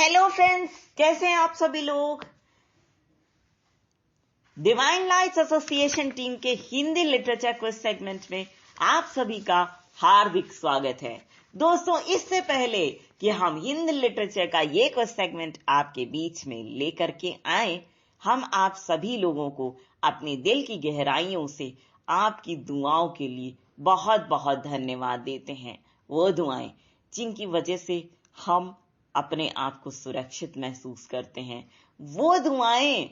Hello friends, कैसे हैं आप सभी लोग। डिवाइन लाइट्स एसोसिएशन टीम के हिंदी लिटरेचर क्विज सेगमेंट में आप सभी का हार्दिक स्वागत है। दोस्तों, इससे पहले कि हम हिंदी लिटरेचर का ये क्विज सेगमेंट आपके बीच में लेकर के आए, हम आप सभी लोगों को अपने दिल की गहराइयों से आपकी दुआओं के लिए बहुत बहुत धन्यवाद देते हैं। वो दुआएं जिनकी वजह से हम अपने आप को सुरक्षित महसूस करते हैं, वो दुआएं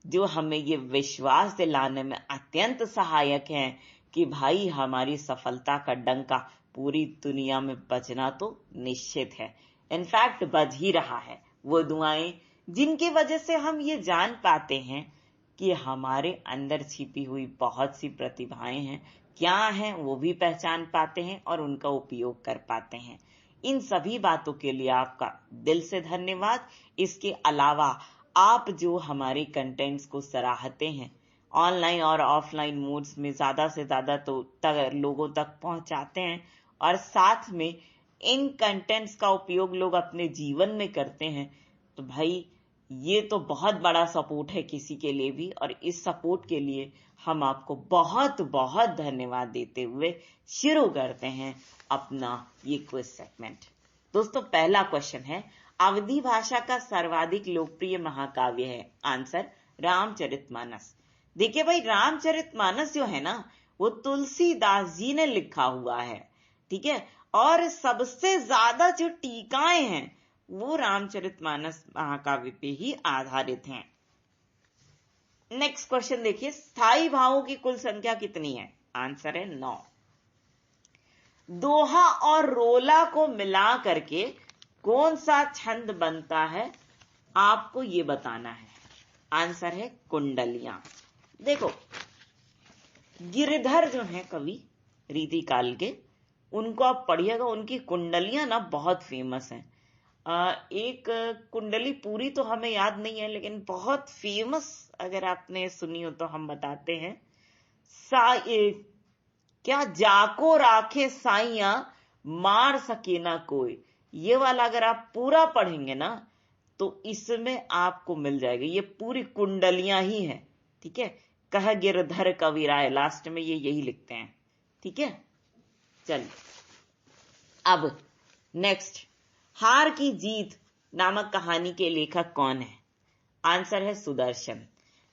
जो हमें ये विश्वास दिलाने में अत्यंत सहायक हैं कि भाई हमारी सफलता का डंका पूरी दुनिया में बजना तो निश्चित है, इनफैक्ट बज ही रहा है। वो दुआएं जिनकी वजह से हम ये जान पाते हैं कि हमारे अंदर छिपी हुई बहुत सी प्रतिभाएं हैं, क्या हैं वो भी पहचान पाते हैं और उनका उपयोग कर पाते हैं। इन सभी बातों के लिए आपका दिल से धन्यवाद। इसके अलावा आप जो हमारे कंटेंट्स को सराहते हैं, ऑनलाइन और ऑफलाइन मोड्स में ज्यादा से ज्यादा लोगों तक पहुंचाते हैं और साथ में इन कंटेंट्स का उपयोग लोग अपने जीवन में करते हैं, तो भाई ये तो बहुत बड़ा सपोर्ट है किसी के लिए भी। और इस सपोर्ट के लिए हम आपको बहुत बहुत धन्यवाद देते हुए शुरू करते हैं अपना ये क्विज सेगमेंट। दोस्तों, पहला क्वेश्चन है, अवधी भाषा का सर्वाधिक लोकप्रिय महाकाव्य है। आंसर रामचरितमानस। देखिए भाई, रामचरितमानस जो है ना, वो तुलसीदास जी ने लिखा हुआ है, ठीक है, और सबसे ज्यादा जो टीकाएं हैं वो रामचरितमानस महाकाव्य पे ही आधारित हैं। नेक्स्ट क्वेश्चन देखिए, स्थायी भावों की कुल संख्या कितनी है। आंसर है 9। दोहा और रोला को मिला करके कौन सा छंद बनता है, आपको ये बताना है। आंसर है कुंडलियां। देखो, गिरधर जो है कवि रीतिकाल के, उनको आप पढ़िएगा, उनकी कुंडलियां ना बहुत फेमस हैं। एक कुंडली पूरी तो हमें याद नहीं है, लेकिन बहुत फेमस अगर आपने सुनी हो तो हम बताते हैं। क्या जाको राखे साइया मार सके ना कोई, ये वाला अगर आप पूरा पढ़ेंगे ना तो इसमें आपको मिल जाएगा। ये पूरी कुंडलियां ही हैं, ठीक है। कह गिरधर कविराय, लास्ट में ये यही लिखते हैं, ठीक है। चलिए अब नेक्स्ट, हार की जीत नामक कहानी के लेखक कौन है। आंसर है सुदर्शन।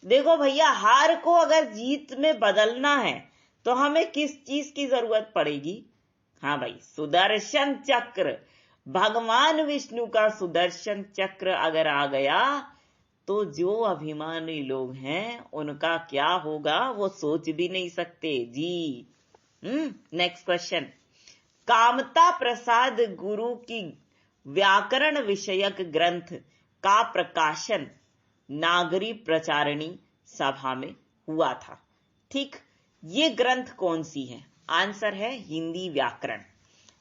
देखो भैया, हार को अगर जीत में बदलना है तो हमें किस चीज की जरूरत पड़ेगी। हाँ भाई, सुदर्शन चक्र। भगवान विष्णु का सुदर्शन चक्र अगर आ गया तो जो अभिमानी लोग हैं उनका क्या होगा वो सोच भी नहीं सकते जी। नेक्स्ट क्वेश्चन, कामता प्रसाद गुरु की व्याकरण विषयक ग्रंथ का प्रकाशन नागरी प्रचारणी सभा में हुआ था, ठीक। ये ग्रंथ कौन सी है। आंसर है हिंदी व्याकरण।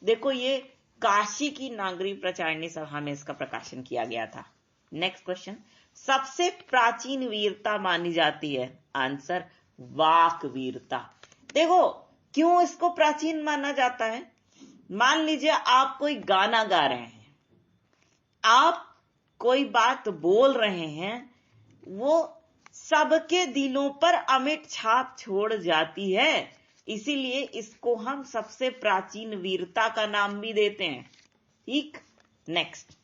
देखो, ये काशी की नागरी प्रचारणी सभा में इसका प्रकाशन किया गया था। नेक्स्ट क्वेश्चन, सबसे प्राचीन वीरता मानी जाती है। आंसर वाक वीरता। देखो, क्यों इसको प्राचीन माना जाता है। मान लीजिए आप कोई गाना गा रहे हैं, आप कोई बात बोल रहे हैं, वो सबके दिलों पर अमिट छाप छोड़ जाती है, इसीलिए इसको हम सबसे प्राचीन वीरता का नाम भी देते हैं, ठीक। नेक्स्ट,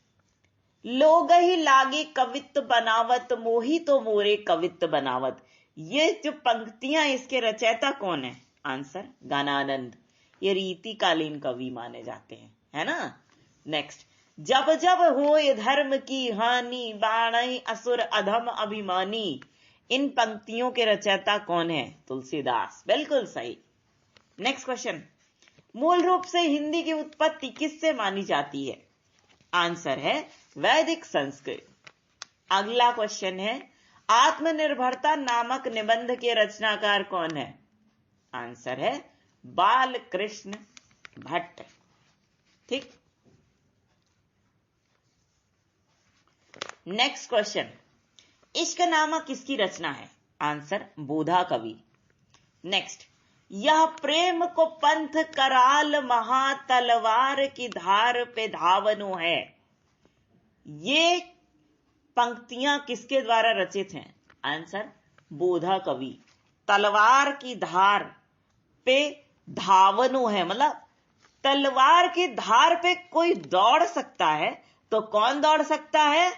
लोग ही लागे कवित्त बनावत, मोही तो मोरे कवित्त बनावत। ये जो पंक्तियां, इसके रचयिता कौन है। आंसर गानानंद। ये रीतिकालीन कवि माने जाते हैं, है ना। नेक्स्ट, जब जब होए धर्म की हानि, बाणई असुर अधम अभिमानी। इन पंक्तियों के रचयिता कौन है। तुलसीदास। बिल्कुल सही। नेक्स्ट क्वेश्चन, मूल रूप से हिंदी की उत्पत्ति किससे मानी जाती है। आंसर है वैदिक संस्कृत। अगला क्वेश्चन है, आत्मनिर्भरता नामक निबंध के रचनाकार कौन है। आंसर है बाल कृष्ण भट्ट, ठीक। नेक्स्ट क्वेश्चन, इश्क नामा किसकी रचना है। आंसर बोधा कवि। नेक्स्ट, यह प्रेम को पंथ कराल, महा तलवार की धार पे धावनो है। ये पंक्तियां किसके द्वारा रचित हैं? आंसर बोधा कवि। तलवार की धार पे धावनो है, मतलब तलवार की धार पे कोई दौड़ सकता है तो कौन दौड़ सकता है?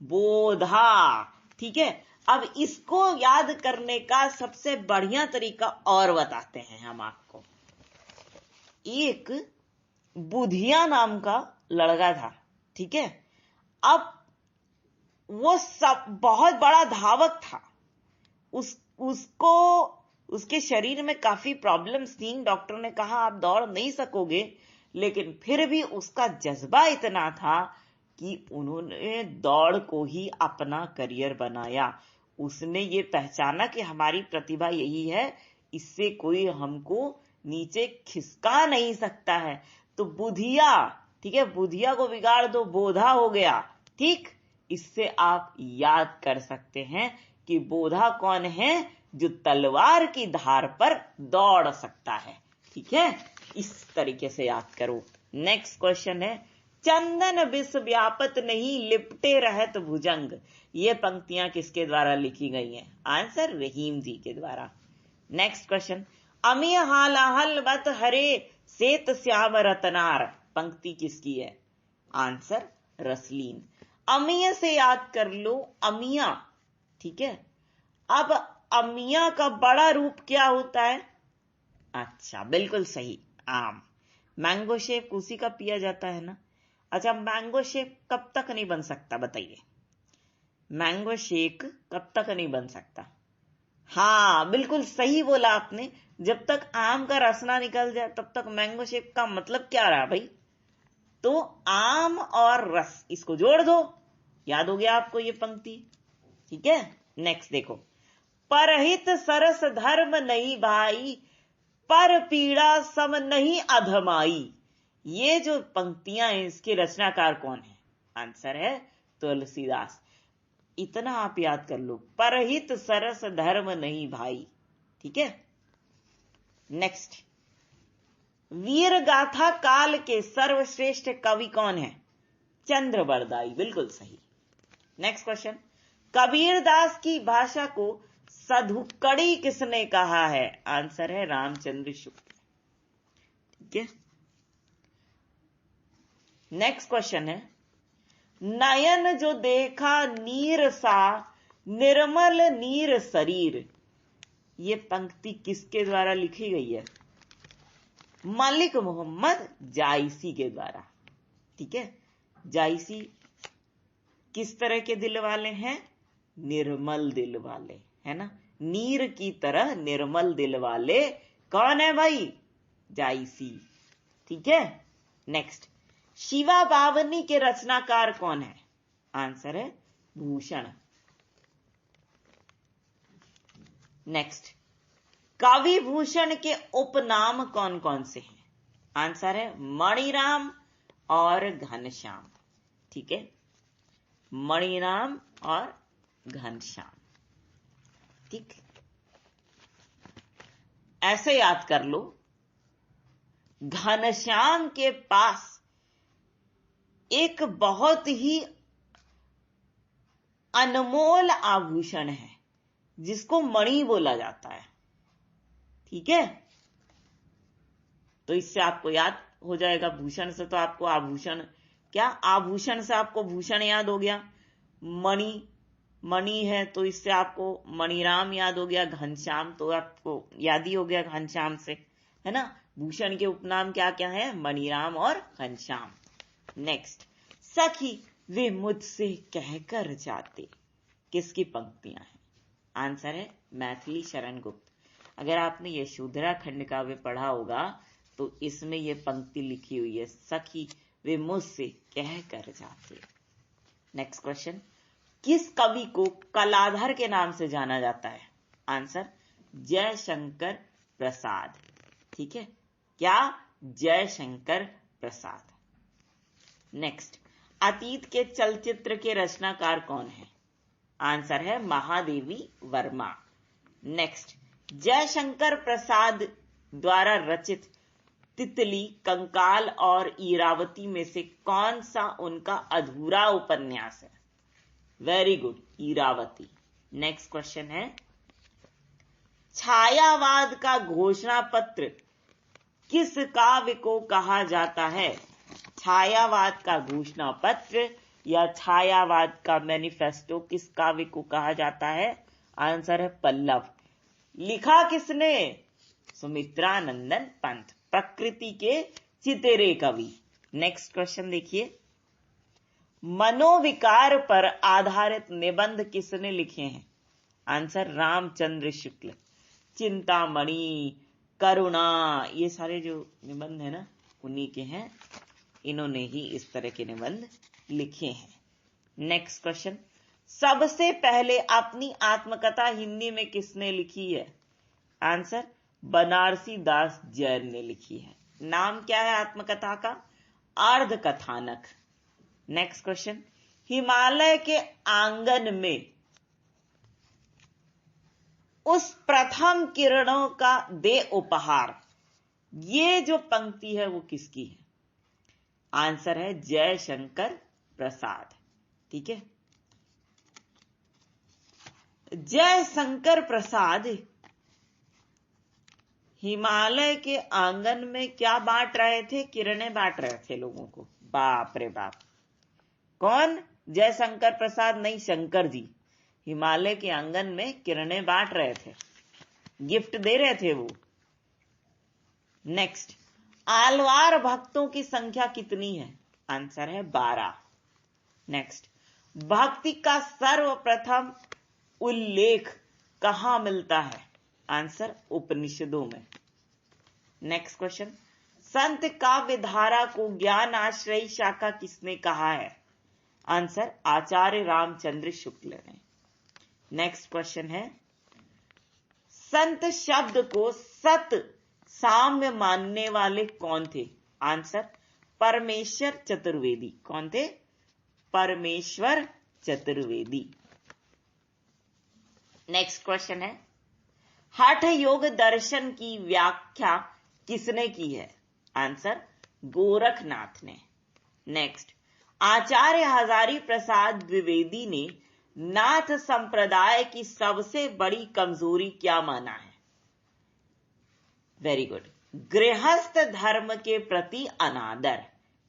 बोधा। ठीक है, अब इसको याद करने का सबसे बढ़िया तरीका और बताते हैं हम आपको। एक बुधिया नाम का लड़का था, ठीक है। अब वो सब बहुत बड़ा धावक था। उसको उसके शरीर में काफी प्रॉब्लम्स थी। डॉक्टर ने कहा आप दौड़ नहीं सकोगे, लेकिन फिर भी उसका जज्बा इतना था कि उन्होंने दौड़ को ही अपना करियर बनाया। उसने ये पहचाना कि हमारी प्रतिभा यही है, इससे कोई हमको नीचे खिसका नहीं सकता है। तो बुधिया, ठीक है, बुधिया को बिगाड़ दो, बोधा हो गया। ठीक, इससे आप याद कर सकते हैं कि बोधा कौन है? जो तलवार की धार पर दौड़ सकता है। ठीक है, इस तरीके से याद करो। नेक्स्ट क्वेश्चन है, चंदन विष व्यापत नहीं लिपटे रहत भुजंग। ये पंक्तियां किसके द्वारा लिखी गई हैं? आंसर रहीम जी के द्वारा। नेक्स्ट क्वेश्चन, अमिय हालाहल बत हरे सेत श्याम रतनार। पंक्ति किसकी है? आंसर रसलीन। अमिया से याद कर लो, अमिया। ठीक है, अब अमिया का बड़ा रूप क्या होता है? अच्छा, बिल्कुल सही, आम। मैंगो शेक उसी का पिया जाता है ना। अच्छा, मैंगो शेक कब तक नहीं बन सकता बताइए? मैंगो शेक कब तक नहीं बन सकता? हाँ, बिल्कुल सही बोला आपने। जब तक आम का रस ना निकल जाए तब तक मैंगो शेक का मतलब क्या रहा भाई? तो आम और रस, इसको जोड़ दो, याद हो गया आपको ये पंक्ति। ठीक है, नेक्स्ट देखो, परहित सरस धर्म नहीं भाई, पर पीड़ा सम नहीं अधमाई। ये जो पंक्तियां हैं, इसके रचनाकार कौन है? आंसर है तुलसीदास। इतना आप याद कर लो, परहित सरस धर्म नहीं भाई। ठीक है, नेक्स्ट, वीर गाथा काल के सर्वश्रेष्ठ कवि कौन है? चंद्र बरदाई, बिल्कुल सही। नेक्स्ट क्वेश्चन, कबीरदास की भाषा को सधुक्कड़ी किसने कहा है? आंसर है रामचंद्र शुक्ल। ठीक है, नेक्स्ट क्वेश्चन है, नयन जो देखा नीर सा निर्मल नीर शरीर। ये पंक्ति किसके द्वारा लिखी गई है? मलिक मोहम्मद जायसी के द्वारा। ठीक है, जायसी किस तरह के दिल वाले हैं? निर्मल दिल वाले, है ना। नीर की तरह निर्मल दिल वाले कौन है भाई? जायसी। ठीक है, नेक्स्ट, शिवा बावनी के रचनाकार कौन है? आंसर है भूषण। नेक्स्ट, कवि भूषण के उपनाम कौन कौन से हैं? आंसर है मणिराम और घनश्याम। ठीक है, मणिराम और घनश्याम। ठीक, ऐसे याद कर लो, घनश्याम के पास एक बहुत ही अनमोल आभूषण है जिसको मणि बोला जाता है। ठीक है, तो इससे आपको याद हो जाएगा, भूषण से तो आपको आभूषण, क्या आभूषण से आपको भूषण याद हो गया, मणि है तो इससे आपको मणिराम याद हो गया, घनश्याम तो आपको याद ही हो गया घनश्याम से, है ना। भूषण के उपनाम क्या क्या है? मणिराम और घनश्याम। नेक्स्ट, सखी वे मुझसे कहकर जाते। किसकी पंक्तियां हैं? आंसर है मैथिली शरण गुप्त। अगर आपने यशोधरा खंड काव्य पढ़ा होगा तो इसमें यह पंक्ति लिखी हुई है, सखी वे मुझसे कह कर जाते। नेक्स्ट क्वेश्चन, किस कवि को कलाधर के नाम से जाना जाता है? आंसर जयशंकर प्रसाद। ठीक है, क्या? जयशंकर प्रसाद। नेक्स्ट, अतीत के चलचित्र के रचनाकार कौन है? आंसर है महादेवी वर्मा। नेक्स्ट, जयशंकर प्रसाद द्वारा रचित तितली, कंकाल और इरावती में से कौन सा उनका अधूरा उपन्यास है? Very good, Iravati. Next question है, छायावाद का घोषणा पत्र किस काव्य को कहा जाता है? छायावाद का घोषणा पत्र या छायावाद का मैनिफेस्टो किस काव्य को कहा जाता है? आंसर है पल्लव। लिखा किसने? सुमित्रानंदन पंत, प्रकृति के चितेरे कवि। नेक्स्ट क्वेश्चन देखिए, मनोविकार पर आधारित निबंध किसने लिखे हैं? आंसर रामचंद्र शुक्ल। चिंतामणि, करुणा, ये सारे जो निबंध है ना उन्हीं के हैं, इन्होंने ही इस तरह के निबंध लिखे हैं। नेक्स्ट क्वेश्चन, सबसे पहले अपनी आत्मकथा हिंदी में किसने लिखी है? आंसर बनारसी दास जैन ने लिखी है। नाम क्या है आत्मकथा का? अर्ध कथानक। नेक्स्ट क्वेश्चन, हिमालय के आंगन में उस प्रथम किरणों का दे उपहार, ये जो पंक्ति है वो किसकी है? आंसर है जयशंकर प्रसाद। ठीक है, जयशंकर प्रसाद हिमालय के आंगन में क्या बांट रहे थे? किरणें बांट रहे थे लोगों को। बाप रे बाप, कौन? जयशंकर प्रसाद नहीं, शंकर जी हिमालय के आंगन में किरणें बांट रहे थे, गिफ्ट दे रहे थे वो। नेक्स्ट, आलवार भक्तों की संख्या कितनी है? आंसर है 12। नेक्स्ट, भक्ति का सर्वप्रथम उल्लेख कहां मिलता है? आंसर उपनिषदों में। नेक्स्ट क्वेश्चन, संत काव्य धारा को ज्ञान आश्रयी शाखा किसने कहा है? आंसर आचार्य रामचंद्र शुक्ल ने। नेक्स्ट क्वेश्चन है, संत शब्द को सत साम्य मानने वाले कौन थे? आंसर परमेश्वर चतुर्वेदी। कौन थे? परमेश्वर चतुर्वेदी। नेक्स्ट क्वेश्चन है, हठ योग दर्शन की व्याख्या किसने की है? आंसर गोरखनाथ ने। नेक्स्ट, आचार्य हजारी प्रसाद द्विवेदी ने नाथ संप्रदाय की सबसे बड़ी कमजोरी क्या माना है? वेरी गुड, गृहस्थ धर्म के प्रति अनादर।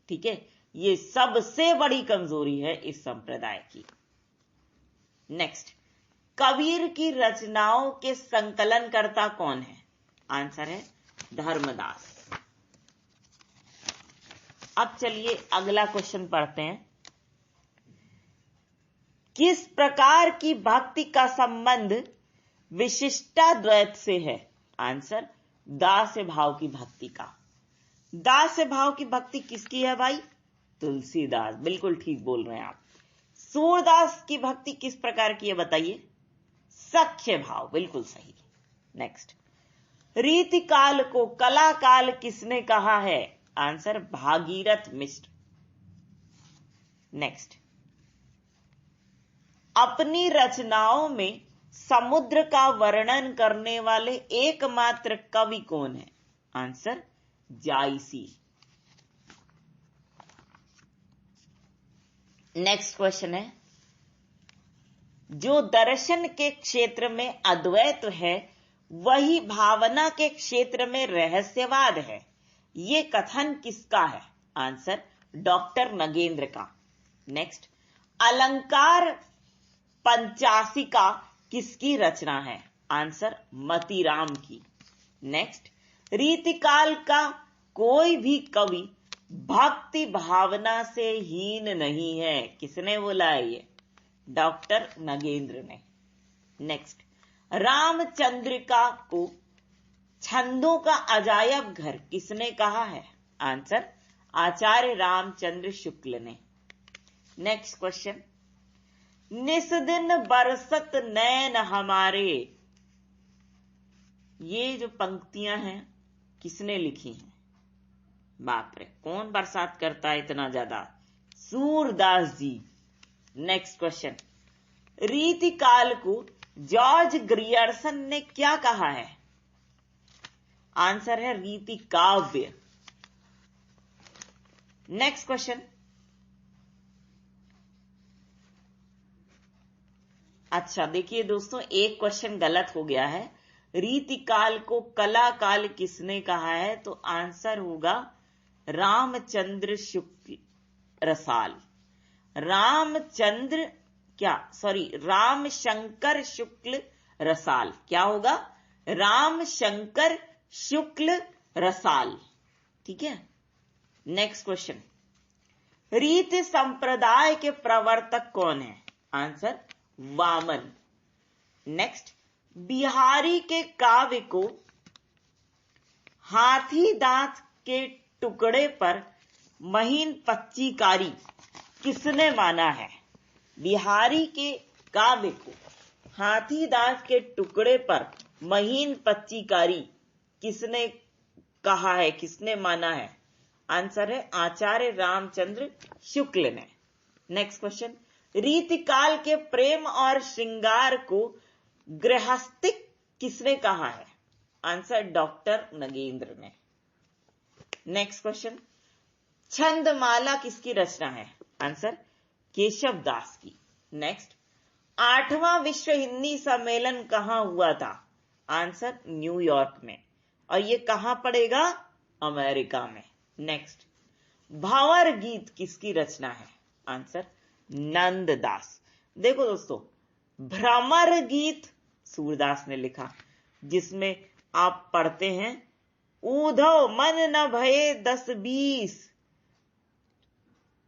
ठीक है, ये सबसे बड़ी कमजोरी है इस संप्रदाय की। नेक्स्ट, कबीर की रचनाओं के संकलनकर्ता कौन है? आंसर है धर्मदास। अब चलिए अगला क्वेश्चन पढ़ते हैं, किस प्रकार की भक्ति का संबंध विशिष्टाद्वैत से है? आंसर दास्य भाव की भक्ति का। दास्य भाव की भक्ति किसकी है भाई? तुलसीदास। बिल्कुल ठीक बोल रहे हैं आप। सूरदास की भक्ति किस प्रकार की है बताइए? सख्य भाव। बिल्कुल सही। नेक्स्ट, रीति काल को कला काल किसने कहा है? आंसर भागीरथ मिश्र। नेक्स्ट, अपनी रचनाओं में समुद्र का वर्णन करने वाले एकमात्र कवि कौन है? आंसर जायसी। नेक्स्ट क्वेश्चन है, जो दर्शन के क्षेत्र में अद्वैत है वही भावना के क्षेत्र में रहस्यवाद है, ये कथन किसका है? आंसर डॉक्टर नगेंद्र का। नेक्स्ट, अलंकार पंचासिका किसकी रचना है? आंसर मतीराम की। नेक्स्ट, रीतिकाल का कोई भी कवि भक्ति भावना से हीन नहीं है, किसने बोला है ये? डॉक्टर नगेंद्र ने। नेक्स्ट, रामचंद्रिका को छंदों का अजायब घर किसने कहा है? आंसर आचार्य रामचंद्र शुक्ल ने। नेक्स्ट क्वेश्चन, निस दिन बरसत नैन हमारे, ये जो पंक्तियां हैं किसने लिखी हैं? बाप रे, कौन बरसात करता है इतना ज्यादा? सूरदास जी। नेक्स्ट क्वेश्चन, रीतिकाल को जॉर्ज ग्रियर्सन ने क्या कहा है? आंसर है रीति काव्य। Next question. अच्छा देखिए दोस्तों, एक क्वेश्चन गलत हो गया है। रीतिकाल को कला काल किसने कहा है? तो आंसर होगा रामचंद्र शुक्ल रसाल। रामशंकर शुक्ल रसाल। क्या होगा? रामशंकर शुक्ल रसाल। ठीक है। Next question. रीत संप्रदाय के प्रवर्तक कौन है? आंसर वामन। नेक्स्ट। बिहारी के काव्य को हाथी दांत के टुकड़े पर महीन पच्चीकारी किसने माना है? बिहारी के काव्य को हाथी दांत के टुकड़े पर महीन पच्चीकारी किसने कहा है, किसने माना है? आंसर है आचार्य रामचंद्र शुक्ल ने। Next question. रीतिकाल के प्रेम और श्रृंगार को गृहस्थिक किसने कहा है? आंसर डॉक्टर नगेंद्र ने। Next question. छंदमाला किसकी रचना है? आंसर केशव दास की। नेक्स्ट। 8वां विश्व हिंदी सम्मेलन कहां हुआ था? आंसर न्यूयॉर्क में। और ये कहां पड़ेगा? अमेरिका में। नेक्स्ट। भंवर गीत किसकी रचना है? आंसर नंददास। देखो दोस्तों, भ्रमर गीत सूरदास ने लिखा, जिसमें आप पढ़ते हैं ऊधव मन न भये 10-20,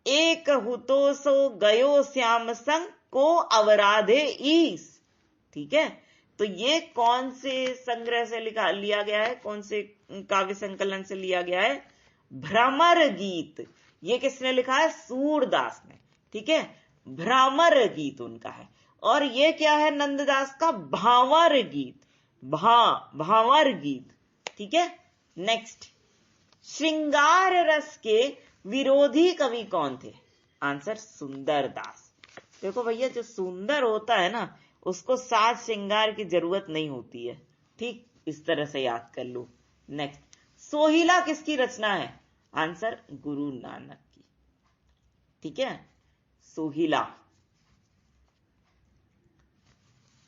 एक हुतो सो गयो श्याम संग को अवराधे ईस। ठीक है। तो ये कौन से संग्रह से लिया गया है? कौन से काव्य संकलन से लिया गया है? भ्रमर गीत। ये किसने लिखा है? सूरदास ने। ठीक है। भ्रमर गीत उनका है। और ये क्या है नंददास का? भांवर गीत। भांवर गीत। ठीक है। नेक्स्ट। श्रृंगार रस के विरोधी कवि कौन थे? आंसर सुंदरदास। देखो भैया, जो सुंदर होता है ना, उसको साज श्रृंगार की जरूरत नहीं होती है। ठीक इस तरह से याद कर लो। नेक्स्ट। सोहिला किसकी रचना है? आंसर गुरु नानक की। ठीक है। सोहिला।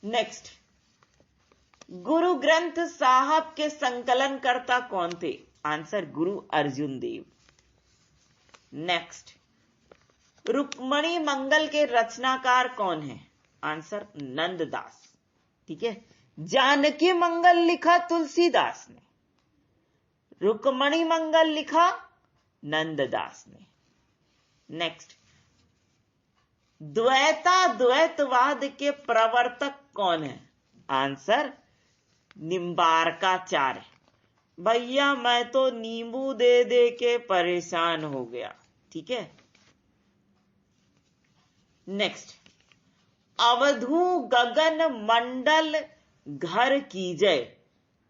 नेक्स्ट। गुरु ग्रंथ साहब के संकलनकर्ता कौन थे? आंसर गुरु अर्जुन देव। नेक्स्ट। रुक्मणी मंगल के रचनाकार कौन है? आंसर नंददास। ठीक है। जानकी मंगल लिखा तुलसीदास ने, रुक्मणी मंगल लिखा नंददास ने। नेक्स्ट। द्वैतवाद के प्रवर्तक कौन है? आंसर निम्बारकाचार्य। भैया मैं तो नींबू दे दे के परेशान हो गया। ठीक है। नेक्स्ट। अवधू गगन मंडल घर कीजय,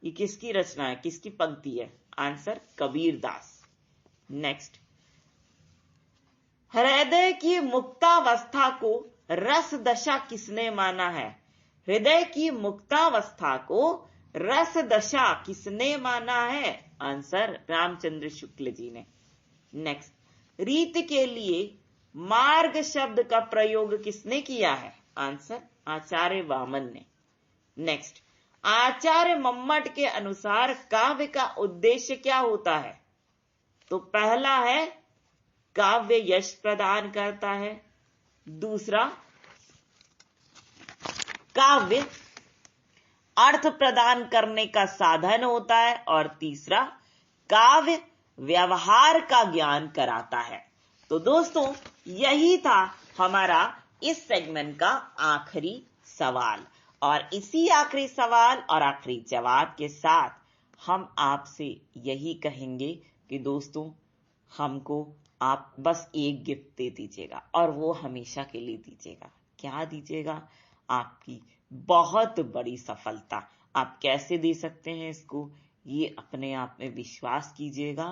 ये किसकी रचना है? किसकी पंक्ति है? आंसर कबीर दास। नेक्स्ट। हृदय की मुक्तावस्था को रस दशा किसने माना है? हृदय की मुक्तावस्था को रस दशा किसने माना है? आंसर रामचंद्र शुक्ल जी ने। नेक्स्ट। रीत के लिए मार्ग शब्द का प्रयोग किसने किया है? आंसर आचार्य वामन ने। नेक्स्ट। आचार्य मम्मट के अनुसार काव्य का उद्देश्य क्या होता है? तो पहला है काव्य यश प्रदान करता है, दूसरा काव्य अर्थ प्रदान करने का साधन होता है, और तीसरा काव्य व्यवहार का ज्ञान कराता है। तो दोस्तों, यही था हमारा इस सेगमेंट का आखिरी सवाल, और इसी आखिरी सवाल और आखिरी जवाब के साथ हम आपसे यही कहेंगे कि दोस्तों, हमको आप बस एक गिफ्ट दे दीजिएगा, और वो हमेशा के लिए दीजिएगा। क्या दीजिएगा? आपकी बहुत बड़ी सफलता। आप कैसे दे सकते हैं इसको? ये अपने आप में विश्वास कीजिएगा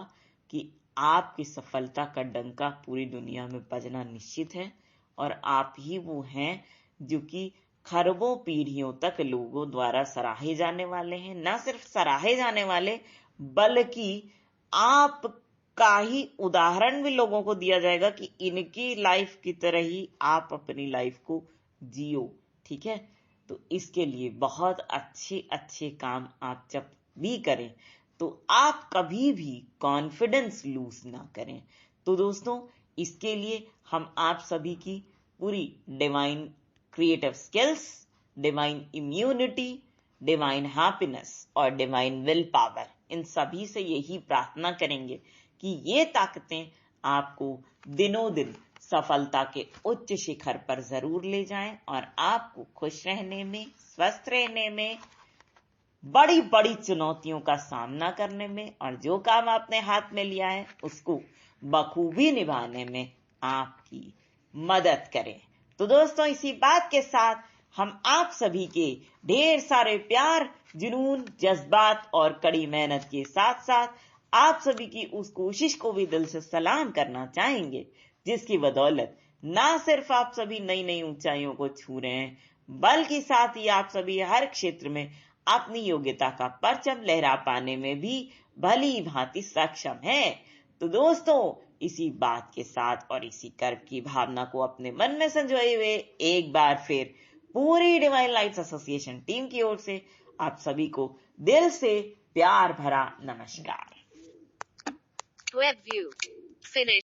कि आपकी सफलता का डंका पूरी दुनिया में बजना निश्चित है, और आप ही वो हैं जो कि खरबों पीढ़ियों तक लोगों द्वारा सराहे जाने वाले हैं। न सिर्फ सराहे जाने वाले, बल्कि आप का ही उदाहरण भी लोगों को दिया जाएगा कि इनकी लाइफ की तरह ही आप अपनी लाइफ को जियो। ठीक है, तो इसके लिए बहुत अच्छे अच्छे काम आप जब भी करें तो आप कभी भी कॉन्फिडेंस लूज ना करें। तो दोस्तों, इसके लिए हम आप सभी की पूरी divine creative skills, divine immunity, divine happiness और डिवाइन विल पावर, इन सभी से यही प्रार्थना करेंगे कि ये ताकतें आपको दिनों दिन सफलता के उच्च शिखर पर जरूर ले जाएं और आपको खुश रहने में, स्वस्थ रहने में, बड़ी बड़ी चुनौतियों का सामना करने में और जो काम आपने हाथ में लिया है उसको बखूबी निभाने में आपकी मदद करें। तो दोस्तों, इसी बात के साथ हम आप सभी के ढेर सारे प्यार, जुनून, जज्बात और कड़ी मेहनत के साथ साथ आप सभी की उस कोशिश को भी दिल से सलाम करना चाहेंगे जिसकी बदौलत ना सिर्फ आप सभी नई नई ऊंचाइयों को छू रहे हैं बल्कि साथ ही आप सभी हर क्षेत्र में अपनी योग्यता का परचम लहरा पाने में भी भली भांति सक्षम है। तो दोस्तों, इसी बात के साथ और इसी कर्व की भावना को अपने मन में संजोए हुए एक बार फिर पूरी डिवाइन लाइट्स एसोसिएशन टीम की ओर से आप सभी को दिल से प्यार भरा नमस्कार। Web view. Finish.